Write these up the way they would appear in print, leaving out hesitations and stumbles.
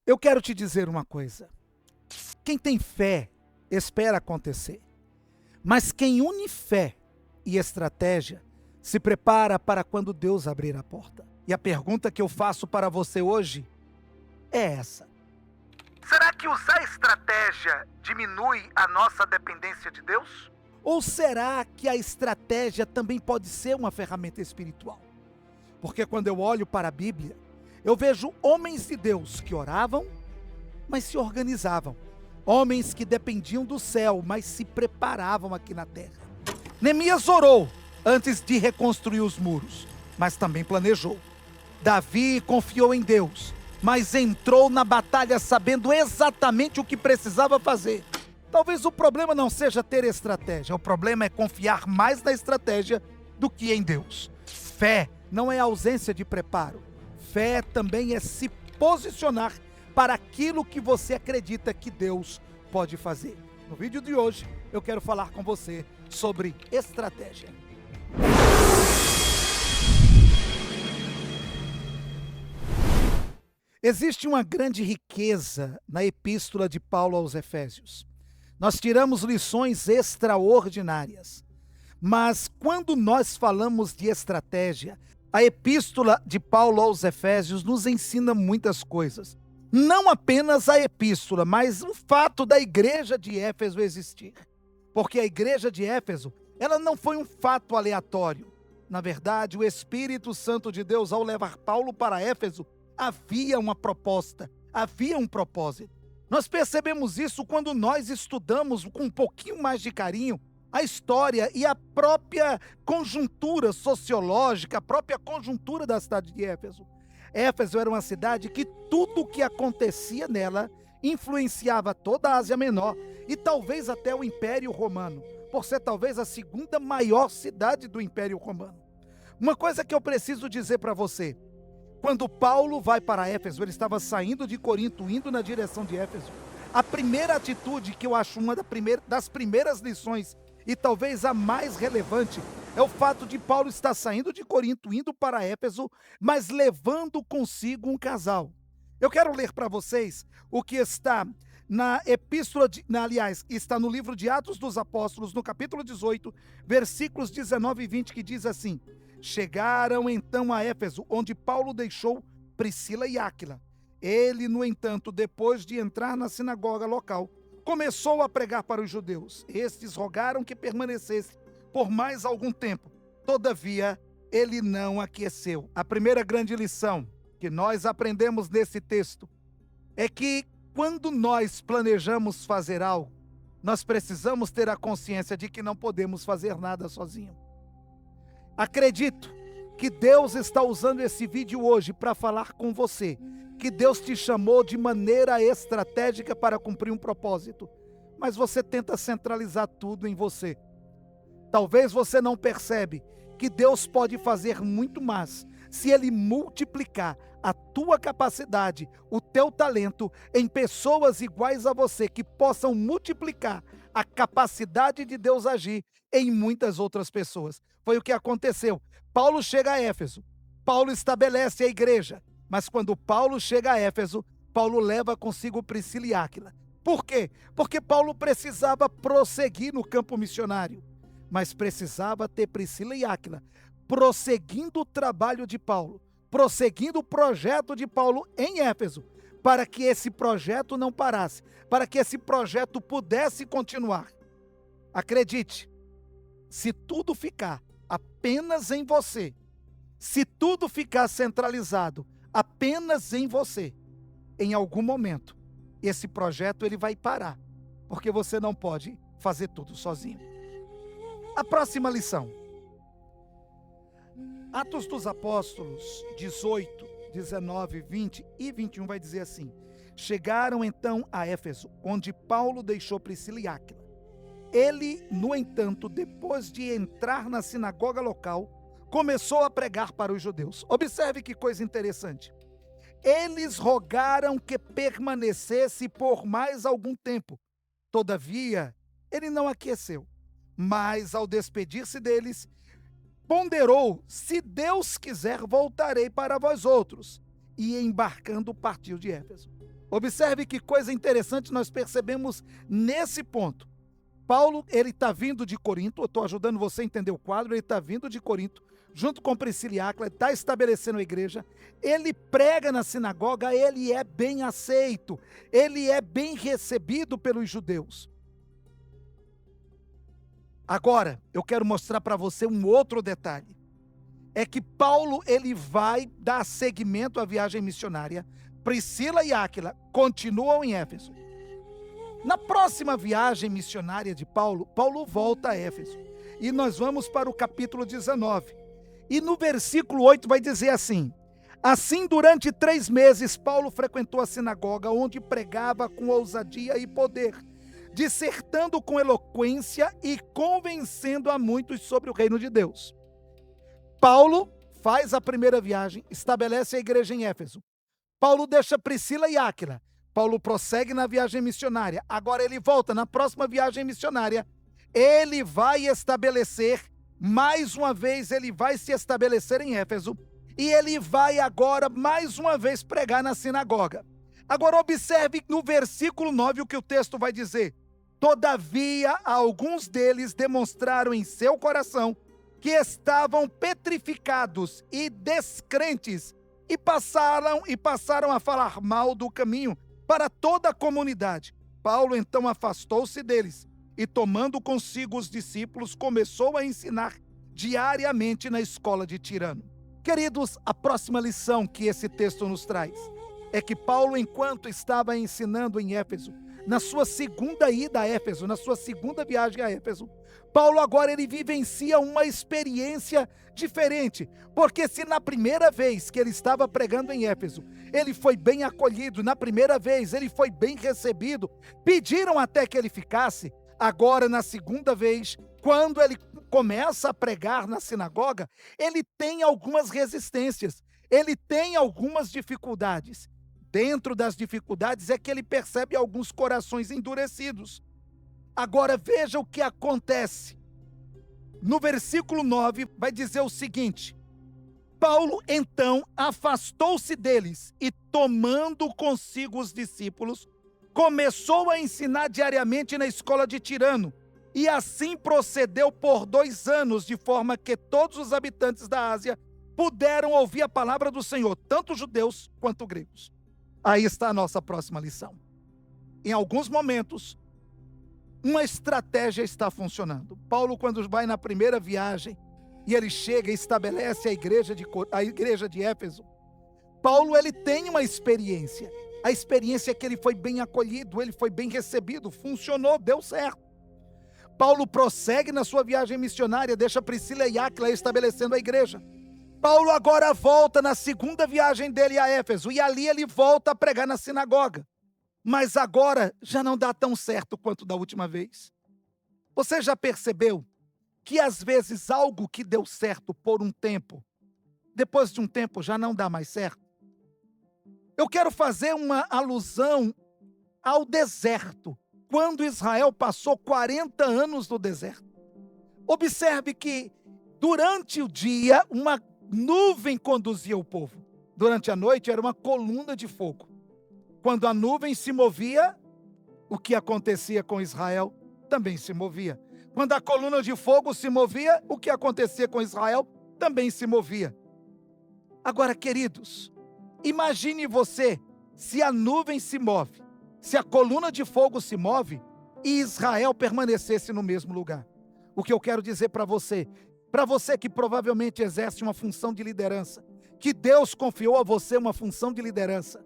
Eu quero te dizer uma coisa. Quem tem fé, espera acontecer. Mas quem une fé e estratégia, se prepara para quando Deus abrir a porta. E a pergunta que eu faço para você hoje é essa. Será que usar estratégia diminui a nossa dependência de Deus? Ou será que a estratégia também pode ser uma ferramenta espiritual? Porque quando eu olho para a Bíblia, eu vejo homens de Deus que oravam, mas se organizavam. Homens que dependiam do céu, mas se preparavam aqui na terra. Neemias orou antes de reconstruir os muros, mas também planejou. Davi confiou em Deus, mas entrou na batalha sabendo exatamente o que precisava fazer. Talvez o problema não seja ter estratégia, o problema é confiar mais na estratégia do que em Deus. Fé não é ausência de preparo. Fé também é se posicionar para aquilo que você acredita que Deus pode fazer. No vídeo de hoje, eu quero falar com você sobre estratégia. Existe uma grande riqueza na epístola de Paulo aos Efésios. Nós tiramos lições extraordinárias. Mas quando nós falamos de estratégia, a epístola de Paulo aos Efésios nos ensina muitas coisas. Não apenas a epístola, mas o fato da igreja de Éfeso existir. Porque a igreja de Éfeso, ela não foi um fato aleatório. Na verdade, o Espírito Santo de Deus, ao levar Paulo para Éfeso, havia uma proposta, havia um propósito. Nós percebemos isso quando nós estudamos com um pouquinho mais de carinho a história e a própria conjuntura sociológica, a própria conjuntura da cidade de Éfeso. Éfeso era uma cidade que tudo o que acontecia nela influenciava toda a Ásia Menor e talvez até o Império Romano, por ser talvez a segunda maior cidade do Império Romano. Uma coisa que eu preciso dizer para você, quando Paulo vai para Éfeso, ele estava saindo de Corinto, indo na direção de Éfeso. A primeira atitude que eu acho uma das primeiras lições, e talvez a mais relevante, é o fato de Paulo estar saindo de Corinto, indo para Éfeso, mas levando consigo um casal. Eu quero ler para vocês o que está na epístola, está no livro de Atos dos Apóstolos, no capítulo 18, versículos 19 e 20, que diz assim: Chegaram então a Éfeso, onde Paulo deixou Priscila e Áquila. Ele, no entanto, depois de entrar na sinagoga local, começou a pregar para os judeus. Estes rogaram que permanecesse por mais algum tempo. Todavia, ele não aqueceu. A primeira grande lição que nós aprendemos nesse texto é que quando nós planejamos fazer algo, nós precisamos ter a consciência de que não podemos fazer nada sozinho. Acredito que Deus está usando esse vídeo hoje para falar com você, que Deus te chamou de maneira estratégica para cumprir um propósito, mas você tenta centralizar tudo em você. Talvez você não percebe que Deus pode fazer muito mais se Ele multiplicar a tua capacidade, o teu talento em pessoas iguais a você, que possam multiplicar a capacidade de Deus agir em muitas outras pessoas. Foi o que aconteceu. Paulo chega a Éfeso, Paulo estabelece a igreja, mas quando Paulo chega a Éfeso, Paulo leva consigo Priscila e Áquila. Por quê? Porque Paulo precisava prosseguir no campo missionário, mas precisava ter Priscila e Áquila prosseguindo o trabalho de Paulo, prosseguindo o projeto de Paulo em Éfeso, para que esse projeto não parasse, para que esse projeto pudesse continuar. Acredite, se tudo ficar apenas em você, se tudo ficar centralizado apenas em você, em algum momento, esse projeto ele vai parar, porque você não pode fazer tudo sozinho. A próxima lição. Atos dos Apóstolos 18, 19, 20 e 21 vai dizer assim: Chegaram então a Éfeso, onde Paulo deixou Priscila e Áquila. Ele, no entanto, depois de entrar na sinagoga local, começou a pregar para os judeus. Observe que coisa interessante. Eles rogaram que permanecesse por mais algum tempo. Todavia, ele não aqueceu. Mas, ao despedir-se deles, ponderou: se Deus quiser, voltarei para vós outros. e embarcando partiu de Éfeso. Observe que coisa interessante nós percebemos nesse ponto. Paulo, ele está vindo de Corinto, eu estou ajudando você a entender o quadro, ele está vindo de Corinto, junto com Priscila e Áquila, está estabelecendo a igreja, ele prega na sinagoga, ele é bem aceito, ele é bem recebido pelos judeus. Agora, eu quero mostrar para você um outro detalhe, é que Paulo, ele vai dar seguimento à viagem missionária, Priscila e Áquila continuam em Éfeso. Na próxima viagem missionária de Paulo, Paulo volta a Éfeso. E nós vamos para o capítulo 19. E no versículo 8 vai dizer assim: assim, durante 3 meses, Paulo frequentou a sinagoga, onde pregava com ousadia e poder, dissertando com eloquência e convencendo a muitos sobre o reino de Deus. Paulo faz a primeira viagem, estabelece a igreja em Éfeso. Paulo deixa Priscila e Áquila. Paulo prossegue na viagem missionária. Agora ele volta na próxima viagem missionária. Ele vai estabelecer, mais uma vez, ele vai se estabelecer em Éfeso. E ele vai agora, mais uma vez, pregar na sinagoga. Agora observe no versículo 9 o que o texto vai dizer. Todavia, alguns deles demonstraram em seu coração que estavam petrificados e descrentes e passaram a falar mal do caminho para toda a comunidade. Paulo então afastou-se deles e, tomando consigo os discípulos, começou a ensinar diariamente na escola de Tirano. Queridos, a próxima lição que esse texto nos traz é que Paulo, enquanto estava ensinando em Éfeso, na sua segunda ida a Éfeso, na sua segunda viagem a Éfeso, Paulo agora ele vivencia uma experiência diferente, porque se na primeira vez que ele estava pregando em Éfeso, ele foi bem acolhido, na primeira vez ele foi bem recebido, pediram até que ele ficasse, agora na segunda vez, quando ele começa a pregar na sinagoga, ele tem algumas resistências, ele tem algumas dificuldades. Dentro das dificuldades é que ele percebe alguns corações endurecidos. Agora veja o que acontece. No versículo 9 vai dizer o seguinte: Paulo então afastou-se deles e, tomando consigo os discípulos, começou a ensinar diariamente na escola de Tirano. E assim procedeu por 2 anos, de forma que todos os habitantes da Ásia puderam ouvir a palavra do Senhor, tanto judeus quanto gregos. Aí está a nossa próxima lição. Em alguns momentos, uma estratégia está funcionando. Paulo, quando vai na primeira viagem e ele chega e estabelece a igreja de Éfeso, Paulo ele tem uma experiência. A experiência é que ele foi bem acolhido, ele foi bem recebido, funcionou, deu certo. Paulo prossegue na sua viagem missionária, deixa Priscila e Áquila estabelecendo a igreja. Paulo agora volta na segunda viagem dele a Éfeso e ali ele volta a pregar na sinagoga. Mas agora já não dá tão certo quanto da última vez. Você já percebeu que às vezes algo que deu certo por um tempo, depois de um tempo já não dá mais certo? Eu quero fazer uma alusão ao deserto, quando Israel passou 40 anos no deserto. Observe que durante o dia uma nuvem conduzia o povo. Durante a noite era uma coluna de fogo. Quando a nuvem se movia, o que acontecia com Israel também se movia. Quando a coluna de fogo se movia, o que acontecia com Israel também se movia. Agora, queridos, imagine você se a nuvem se move, se a coluna de fogo se move e Israel permanecesse no mesmo lugar. O que eu quero dizer para você que provavelmente exerce uma função de liderança, que Deus confiou a você uma função de liderança,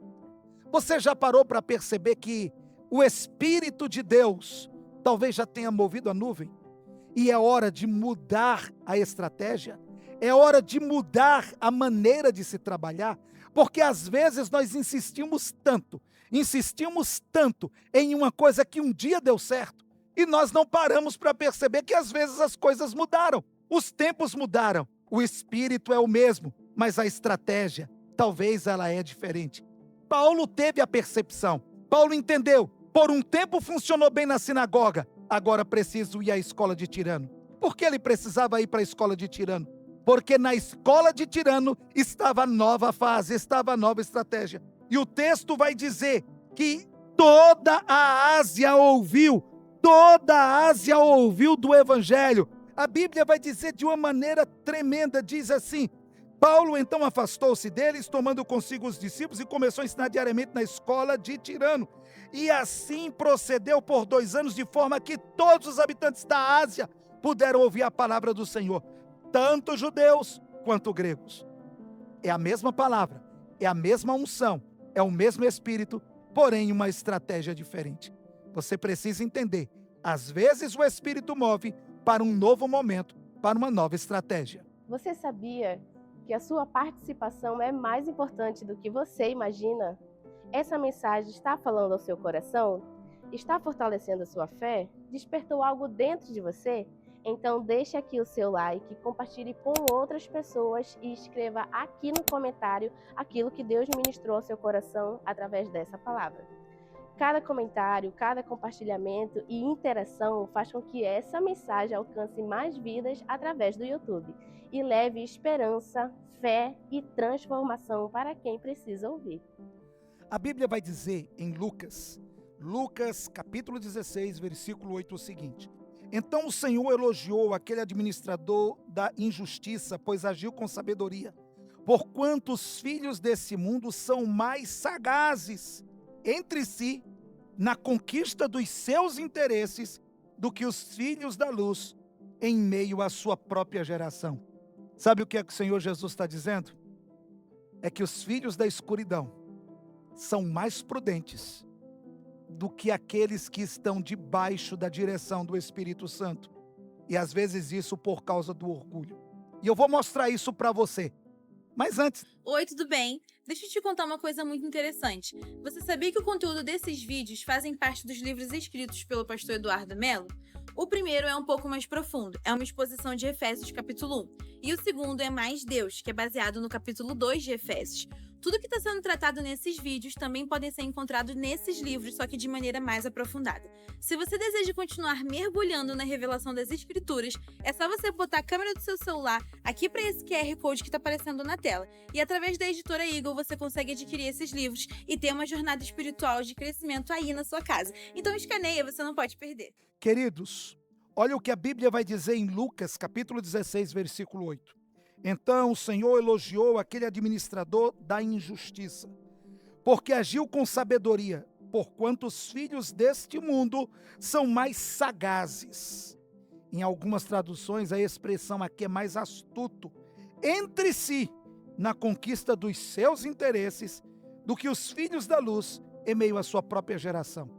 você já parou para perceber que o Espírito de Deus talvez já tenha movido a nuvem? E é hora de mudar a estratégia, é hora de mudar a maneira de se trabalhar, porque às vezes nós insistimos tanto em uma coisa que um dia deu certo, e nós não paramos para perceber que às vezes as coisas mudaram, os tempos mudaram, o Espírito é o mesmo, mas a estratégia, talvez ela é diferente. Paulo teve a percepção, Paulo entendeu, por um tempo funcionou bem na sinagoga, agora preciso ir à escola de Tirano. Por que ele precisava ir para a escola de Tirano? porque na escola de Tirano estava a nova fase, estava a nova estratégia. E o texto vai dizer que toda a Ásia ouviu do evangelho. A Bíblia vai dizer de uma maneira tremenda, diz assim: Paulo então afastou-se deles, tomando consigo os discípulos, e começou a ensinar diariamente na escola de Tirano. E assim procedeu por 2 anos, de forma que todos os habitantes da Ásia puderam ouvir a palavra do Senhor, tanto judeus quanto gregos. É a mesma palavra, é a mesma unção, é o mesmo Espírito, porém uma estratégia diferente. Você precisa entender, às vezes o Espírito move para um novo momento, para uma nova estratégia. Você sabia que a sua participação é mais importante do que você imagina? Essa mensagem está falando ao seu coração? Está fortalecendo a sua fé? Despertou algo dentro de você? Então deixe aqui o seu like, compartilhe com outras pessoas e escreva aqui no comentário aquilo que Deus ministrou ao seu coração através dessa palavra. Cada comentário, cada compartilhamento e interação faz com que essa mensagem alcance mais vidas através do YouTube e leve esperança, fé e transformação para quem precisa ouvir. A Bíblia vai dizer em Lucas capítulo 16, versículo 8 o seguinte: Então o Senhor elogiou aquele administrador da injustiça, pois agiu com sabedoria, porquanto os filhos desse mundo são mais sagazes entre si na conquista dos seus interesses do que os filhos da luz em meio à sua própria geração. Sabe o que o Senhor Jesus está dizendo? É que os filhos da escuridão são mais prudentes do que aqueles que estão debaixo da direção do Espírito Santo. E às vezes isso por causa do orgulho. E eu vou mostrar isso para você. Mas antes... Oi, tudo bem? Deixa eu te contar uma coisa muito interessante. Você sabia que o conteúdo desses vídeos fazem parte dos livros escritos pelo pastor Eduardo Melo? O primeiro é um pouco mais profundo, é uma exposição de Efésios capítulo 1. E o segundo é Mais Deus, que é baseado no capítulo 2 de Efésios. Tudo que está sendo tratado nesses vídeos também podem ser encontrados nesses livros, só que de maneira mais aprofundada. Se você deseja continuar mergulhando na revelação das Escrituras, é só você botar a câmera do seu celular aqui para esse QR Code que está aparecendo na tela. E através da editora Eagle você consegue adquirir esses livros e ter uma jornada espiritual de crescimento aí na sua casa. Então escaneia, você não pode perder. Queridos, olha o que a Bíblia vai dizer em Lucas capítulo 16, versículo 8. Então o Senhor elogiou aquele administrador da injustiça, porque agiu com sabedoria, porquanto os filhos deste mundo são mais sagazes. Em algumas traduções, a expressão aqui é mais astuto entre si na conquista dos seus interesses do que os filhos da luz em meio à sua própria geração.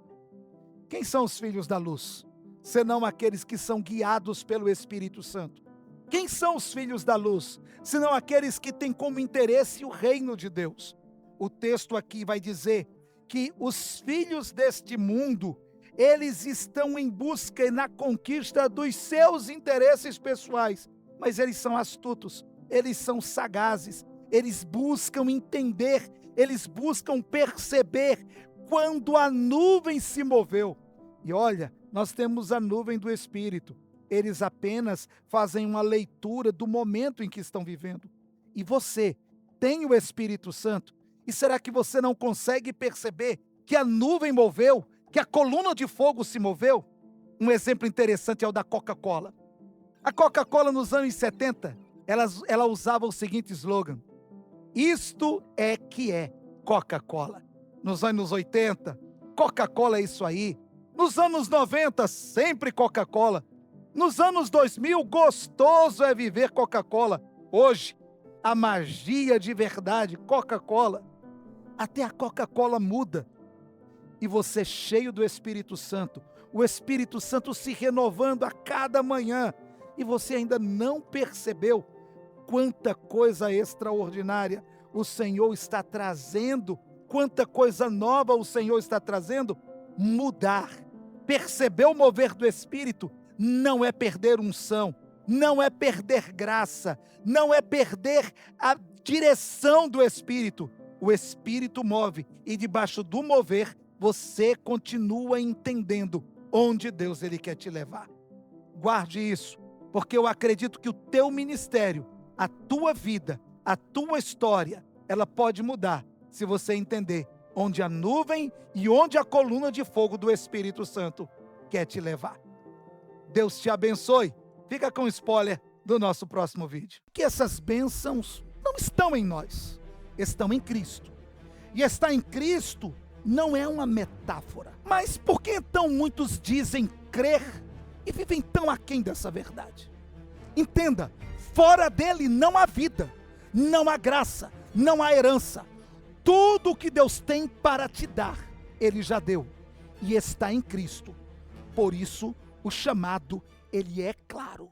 Quem são os filhos da luz? Senão aqueles que são guiados pelo Espírito Santo. Quem são os filhos da luz? Senão aqueles que têm como interesse o reino de Deus. O texto aqui vai dizer que os filhos deste mundo, eles estão em busca e na conquista dos seus interesses pessoais. Mas eles são astutos, eles são sagazes, eles buscam entender, eles buscam perceber quando a nuvem se moveu. E olha, nós temos a nuvem do Espírito. Eles apenas fazem uma leitura do momento em que estão vivendo. E você tem o Espírito Santo? E será que você não consegue perceber que a nuvem moveu, que a coluna de fogo se moveu? Um exemplo interessante é o da Coca-Cola. A Coca-Cola nos anos 70, ela usava o seguinte slogan: isto é que é Coca-Cola. Nos anos 80, Coca-Cola é isso aí. Nos anos 90, sempre Coca-Cola. Nos anos 2000, gostoso é viver Coca-Cola. Hoje, a magia de verdade, Coca-Cola. Até a Coca-Cola muda. E você cheio do Espírito Santo, o Espírito Santo se renovando a cada manhã, e você ainda não percebeu quanta coisa extraordinária o Senhor está trazendo, quanta coisa nova o Senhor está trazendo. Mudar, perceber o mover do Espírito, não é perder unção, não é perder graça, não é perder a direção do Espírito. O Espírito move e debaixo do mover você continua entendendo onde Deus ele quer te levar. Guarde isso, porque eu acredito que o teu ministério, A tua vida, a tua história, ela pode mudar se você entender onde a nuvem e onde a coluna de fogo do Espírito Santo quer te levar. Deus te abençoe. Fica com o spoiler do nosso próximo vídeo. Que essas bênçãos não estão em nós, estão em Cristo. E estar em Cristo não é uma metáfora. Mas por que então muitos dizem crer e vivem tão aquém dessa verdade? Entenda, fora dele não há vida, não há graça, não há herança. Tudo o que Deus tem para te dar, Ele já deu. E está em Cristo. Por isso, o chamado, ele é claro.